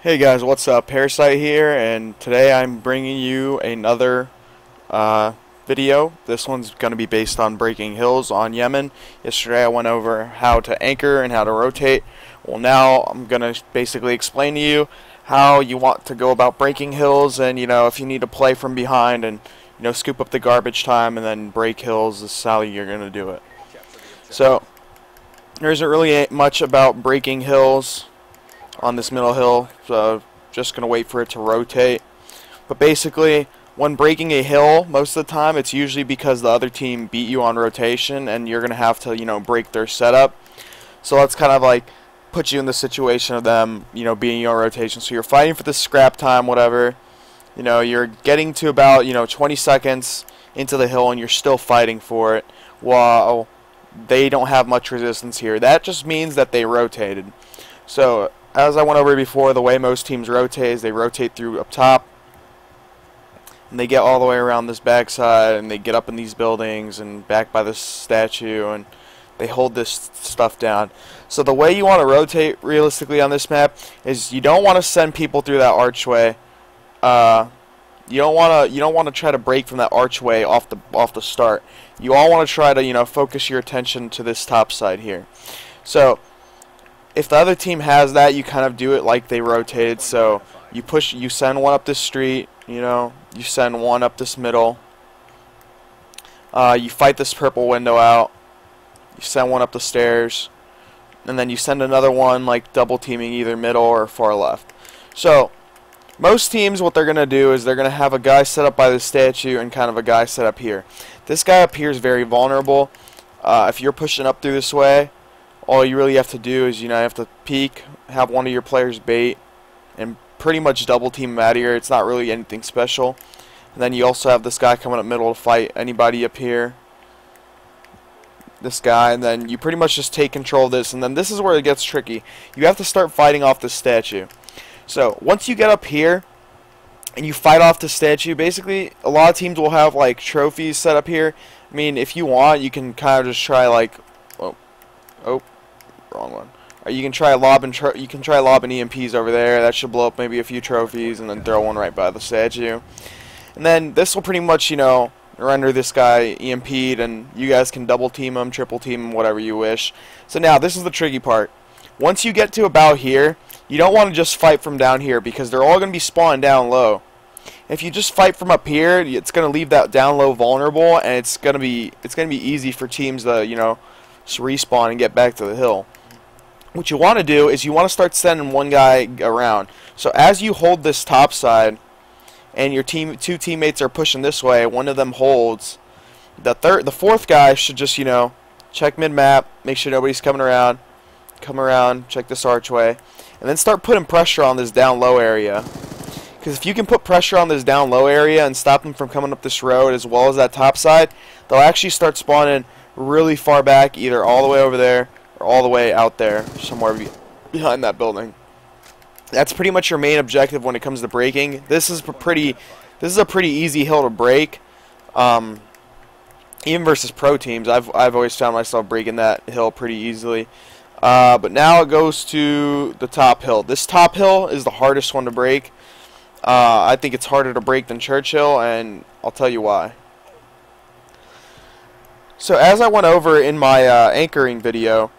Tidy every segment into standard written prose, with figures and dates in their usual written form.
Hey guys, what's up? Parasite here, and today I'm bringing you another video. This one's going to be based on breaking hills on Yemen. Yesterday I went over how to anchor and how to rotate. Well, now I'm going to basically explain to you how you want to go about breaking hills, and if you need to play from behind and scoop up the garbage time and then break hills, this is how you're going to do it. So there isn't really much about breaking hills on this middle hill, so just gonna wait for it to rotate. But basically, when breaking a hill, most of the time it's usually because the other team beat you on rotation and you're gonna have to break their setup. So that's kind of like put you in the situation of them beating you on rotation. So you're fighting for the scrap time, whatever. You're getting to about 20 seconds into the hill and you're still fighting for it while they don't have much resistance here. That just means that they rotated. So as I went over before, the way most teams rotate is they rotate through up top, and they get all the way around this backside, and they get up in these buildings and back by this statue, and they hold this stuff down. So the way you want to rotate realistically on this map is you don't want to send people through that archway. You don't want to try to break from that archway off the start. You all want to try to focus your attention to this top side here. So if the other team has that, you kind of do it like they rotated. So you send one up this street, you send one up this middle. You fight this purple window out. You send one up the stairs, and then you send another one, like double teaming either middle or far left. So most teams, what they're gonna do is they're gonna have a guy set up by the statue and kind of a guy set up here. This guy up here is very vulnerable. If you're pushing up through this way, all you really have to do is you have to peek, have one of your players bait, and pretty much double team him out of here. It's not really anything special. And then you also have this guy coming up middle to fight anybody up here. This guy, and then you pretty much just take control of this, and then this is where it gets tricky. You have to start fighting off the statue. So once you get up here and you fight off the statue, basically a lot of teams will have like trophies set up here. I mean, if you want, you can kind of just try like wrong one. You can try lobbing EMPs over there. That should blow up maybe a few trophies, and then throw one right by the statue. And then this will pretty much render this guy EMP'd, and you guys can double team him, triple team him, whatever you wish. So now this is the tricky part. Once you get to about here, you don't want to just fight from down here because they're all going to be spawned down low. If you just fight from up here, it's going to leave that down low vulnerable, and it's going to be easy for teams to respawn and get back to the hill. What you want to do is you want to start sending one guy around. So as you hold this top side and your two teammates are pushing this way, one of them holds, the fourth guy should just check mid-map, make sure nobody's coming around, come around, check this archway, and then start putting pressure on this down low area. Because if you can put pressure on this down low area and stop them from coming up this road as well as that top side, they'll actually start spawning really far back, either all the way over there or all the way out there somewhere behind that building. That's pretty much your main objective when it comes to breaking. This is a pretty easy hill to break. Even versus pro teams, I've always found myself breaking that hill pretty easily. But now it goes to the top hill. This top hill is the hardest one to break. I think it's harder to break than Churchill, and I'll tell you why. So as I went over in my anchoring video,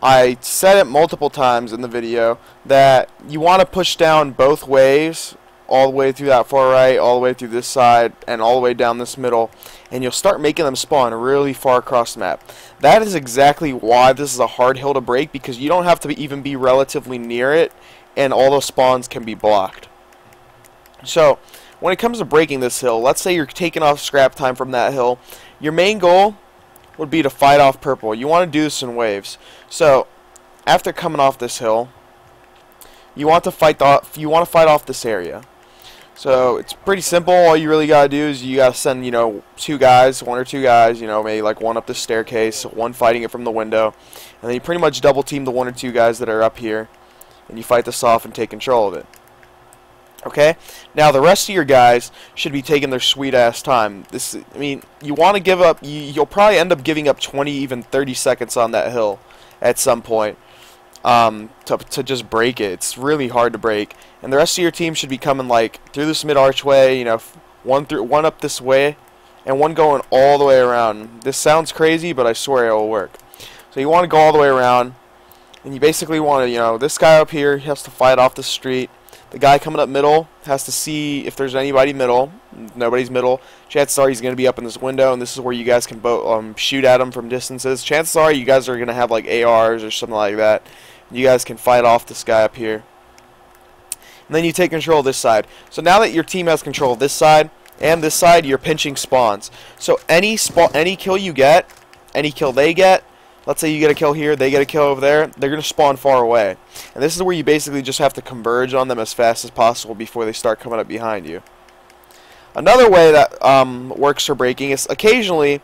I said it multiple times in the video that you want to push down both ways, all the way through that far right, all the way through this side, and all the way down this middle, and you'll start making them spawn really far across the map. That is exactly why this is a hard hill to break, because you don't have to even be relatively near it, and all those spawns can be blocked. So when it comes to breaking this hill, let's say you're taking off scrap time from that hill, your main goal would be to fight off purple. You want to do this in waves. So after coming off this hill, you want to fight off this area. So it's pretty simple. All you really gotta do is you gotta send two guys, one or two guys, maybe like one up the staircase, one fighting it from the window, and then you pretty much double team the one or two guys that are up here, and you fight this off and take control of it. Okay, now the rest of your guys should be taking their sweet ass time. You want to give up. You'll probably end up giving up 20, even 30 seconds on that hill at some point. to just break it. It's really hard to break, and the rest of your team should be coming like through this mid archway, you know, one up this way, and one going all the way around. This sounds crazy, but I swear it will work. So you want to go all the way around, and you basically want to, you know, this guy up here, he has to fight off the street. The guy coming up middle has to see if there's anybody middle. Nobody's middle. Chances are he's going to be up in this window, and this is where you guys can shoot at him from distances. Chances are you guys are going to have like ARs or something like that. You guys can fight off this guy up here. And then you take control of this side. So now that your team has control of this side and this side, you're pinching spawns. So any kill you get, any kill they get, let's say you get a kill here, they get a kill over there, they're going to spawn far away. And this is where you basically just have to converge on them as fast as possible before they start coming up behind you. Another way that works for breaking is occasionally,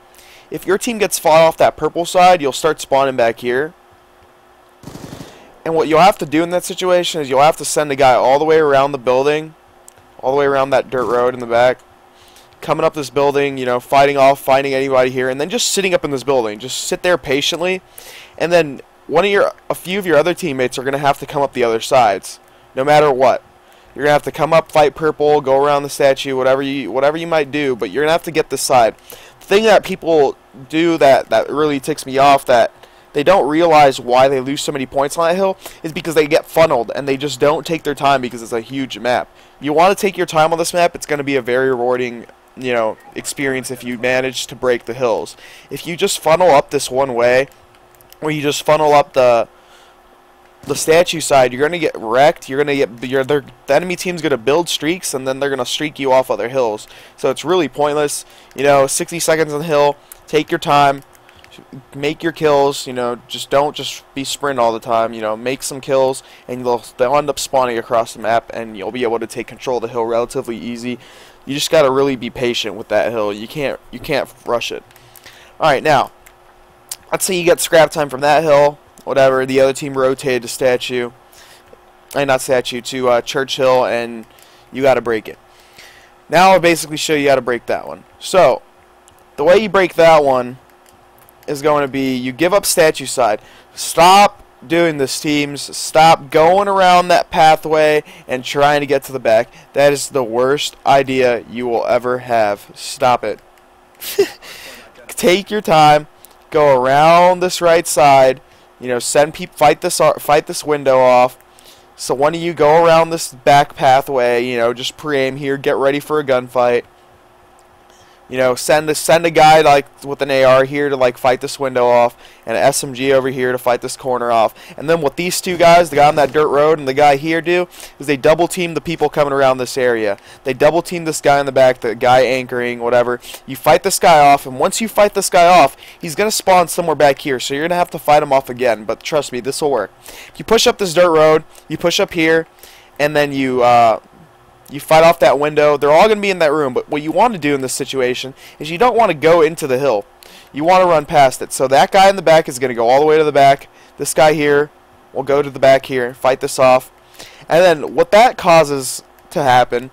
if your team gets fought off that purple side, you'll start spawning back here. And what you'll have to do in that situation is you'll have to send a guy all the way around the building, all the way around that dirt road in the back, coming up this building, you know, finding anybody here, and then just sitting up in this building. Just sit there patiently, and then a few of your other teammates are going to have to come up the other sides, no matter what. You're going to have to come up, fight purple, go around the statue, whatever you might do, but you're going to have to get this side. The thing that people do that really ticks me off, that they don't realize why they lose so many points on that hill, is because they get funneled and they just don't take their time because it's a huge map. You want to take your time on this map. It's going to be a very rewarding, you know, experience if you manage to break the hills. If you just funnel up this one way, or you just funnel up the statue side, you're gonna get wrecked. The enemy team's gonna build streaks, and then they're gonna streak you off other hills. So it's really pointless. You know, 60 seconds on the hill. Take your time. Make your kills. You know, don't be sprint all the time. You know, make some kills, and they'll end up spawning across the map, and you'll be able to take control of the hill relatively easy. You just gotta really be patient with that hill. You can't rush it. All right, now let's say you get scrap time from that hill. Whatever, the other team rotated to statue, not statue, to Churchill, and you got to break it. Now I'll basically show you how to break that one. So the way you break that one is going to be, you give up statue side. Stop doing this, teams. Stop going around that pathway and trying to get to the back. That is the worst idea you will ever have. Stop it. Take your time. Go around this right side. You know, fight this window off. So one of you go around this back pathway. You know, just pre-aim here. Get ready for a gunfight. You know, send a guy like with an AR here to like fight this window off, and an SMG over here to fight this corner off. And then what these two guys, the guy on that dirt road and the guy here, do is they double team the people coming around this area. They double team this guy in the back, the guy anchoring, whatever. You fight this guy off, and once you fight this guy off, he's gonna spawn somewhere back here. So you're gonna have to fight him off again. But trust me, this will work. You push up this dirt road, you push up here, and then you fight off that window. They're all going to be in that room, but what you want to do in this situation is you don't want to go into the hill. You want to run past it. So that guy in the back is going to go all the way to the back. This guy here will go to the back here, fight this off. And then what that causes to happen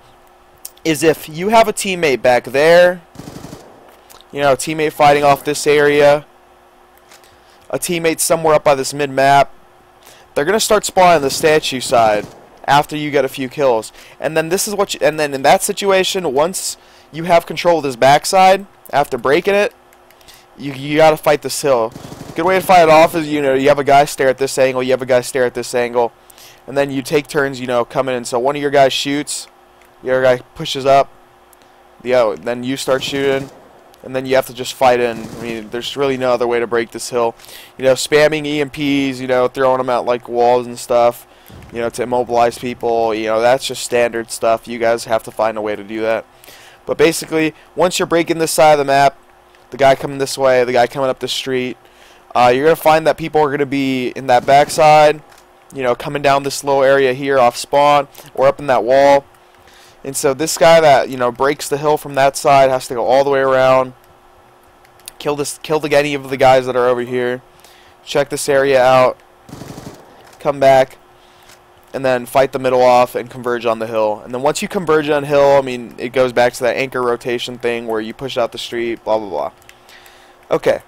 is if you have a teammate back there, you know, a teammate fighting off this area, a teammate somewhere up by this mid-map, they're going to start spawning the statue side after you get a few kills. And then this is what and then in that situation, once you have control of this backside after breaking it, you got to fight this hill. Good way to fight it off is, you know, you have a guy stare at this angle, you have a guy stare at this angle, and then you take turns, you know, coming in. So one of your guys shoots, the other guy pushes up, then you start shooting, and then you have to just fight in. I mean, there's really no other way to break this hill. You know, spamming EMPs, you know, throwing them out like walls and stuff, you know, to immobilize people, you know, that's just standard stuff. You guys have to find a way to do that. But basically, once you're breaking this side of the map, the guy coming this way, the guy coming up the street, you're going to find that people are going to be in that backside, you know, coming down this little area here off spawn, or up in that wall. And so this guy that, you know, breaks the hill from that side has to go all the way around, kill any of the guys that are over here, check this area out, come back, and then fight the middle off and converge on the hill. And then once you converge on hill, I mean, it goes back to that anchor rotation thing where you push out the street, blah, blah, blah. Okay,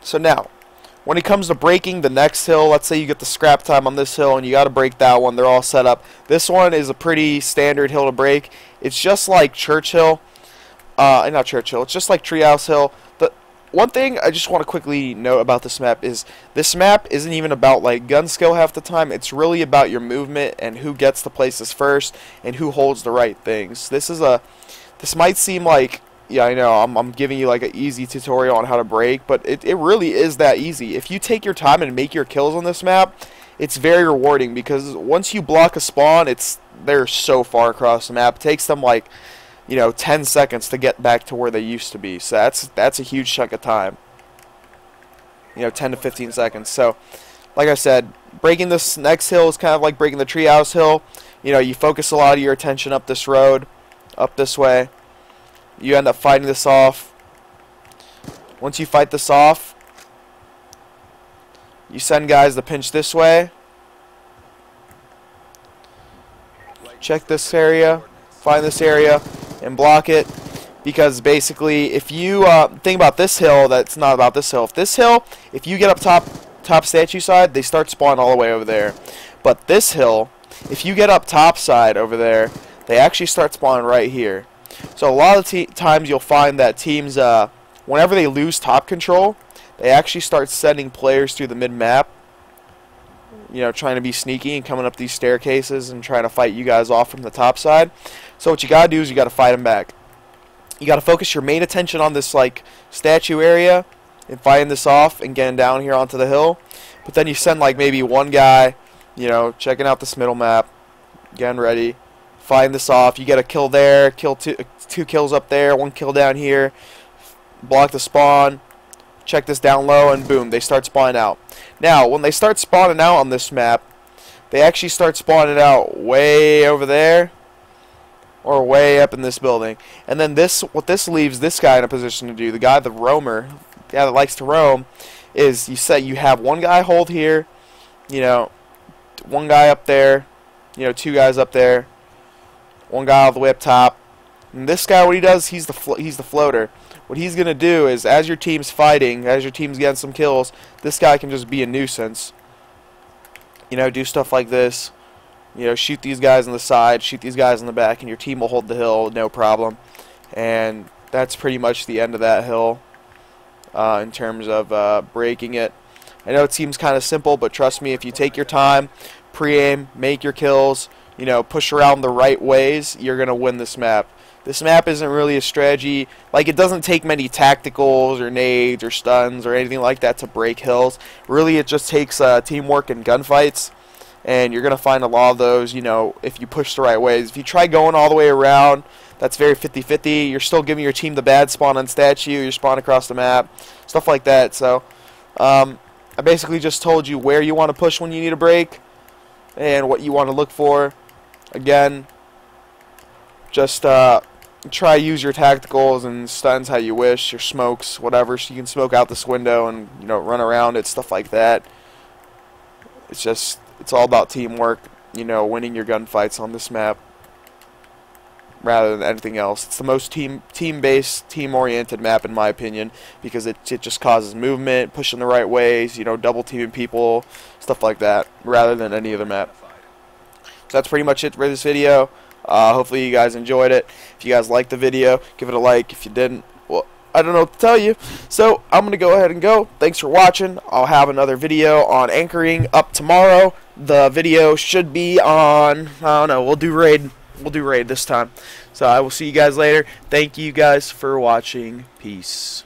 so now, when it comes to breaking the next hill, let's say you get the scrap time on this hill and you got to break that one. They're all set up. This one is a pretty standard hill to break. It's just like Churchill. Not Churchill. It's just like Treehouse Hill. The one thing I just want to quickly note about this map is this map isn't even about like gun skill half the time. It's really about your movement and who gets the places first and who holds the right things. This might seem like, yeah, I know I'm giving you like an easy tutorial on how to break, but it really is that easy. If you take your time and make your kills on this map, it's very rewarding because once you block a spawn, they're so far across the map. It takes them like, 10 seconds to get back to where they used to be. So that's a huge chunk of time. 10 to 15 seconds. So, like I said, breaking this next hill is kind of like breaking the Treehouse Hill. You focus a lot of your attention up this road, up this way. You end up fighting this off. Once you fight this off, you send guys to pinch this way. Check this area, find this area, and block it. Because basically, if you think about this hill, that's not about this hill. If you get up top statue side, they start spawning all the way over there. But this hill, if you get up top side over there, they actually start spawning right here. So a lot of times you'll find that teams, whenever they lose top control, they actually start sending players through the mid-map, trying to be sneaky and coming up these staircases and trying to fight you guys off from the top side. So what you gotta do is you gotta fight them back. You gotta focus your main attention on this like statue area and fighting this off and getting down here onto the hill. But then you send like maybe one guy, checking out this middle map, getting ready. Find this off. You get a kill there, kill two kills up there, one kill down here, block the spawn, check this down low, and boom, they start spawning out. Now, when they start spawning out on this map, they actually start spawning out way over there or way up in this building. And then what this leaves this guy in a position to do, the roamer, the guy that likes to roam, is you have one guy hold here, one guy up there, two guys up there, one guy all the way up top. And this guy, what he does, he's the floater. What he's going to do is, as your team's fighting, as your team's getting some kills, this guy can just be a nuisance. Do stuff like this. Shoot these guys on the side, shoot these guys in the back, and your team will hold the hill, no problem. And that's pretty much the end of that hill in terms of breaking it. I know it seems kind of simple, but trust me, if you take your time, pre-aim, make your kills, push around the right ways, you're going to win this map. This map isn't really a strategy. Like, it doesn't take many tacticals or nades or stuns or anything like that to break hills. Really, it just takes teamwork and gunfights. And you're going to find a lot of those, if you push the right ways. If you try going all the way around, that's very 50-50. You're still giving your team the bad spawn on statue. You're spawning across the map. Stuff like that. So, I basically just told you where you want to push when you need a break. And what you want to look for. Again, just try use your tacticals and stuns how you wish, your smokes, whatever, so you can smoke out this window and run around it, stuff like that. It's all about teamwork, winning your gunfights on this map rather than anything else. It's the most team-based, team-oriented map in my opinion because it just causes movement, pushing the right ways, double teaming people, stuff like that, rather than any other map. So that's pretty much it for this video. Hopefully you guys enjoyed it. If you guys liked the video, give it a like. If you didn't, well, I don't know what to tell you. So I'm going to go ahead and go. Thanks for watching. I'll have another video on anchoring up tomorrow. The video should be on, I don't know, we'll do raid this time. So I will see you guys later. Thank you guys for watching. Peace.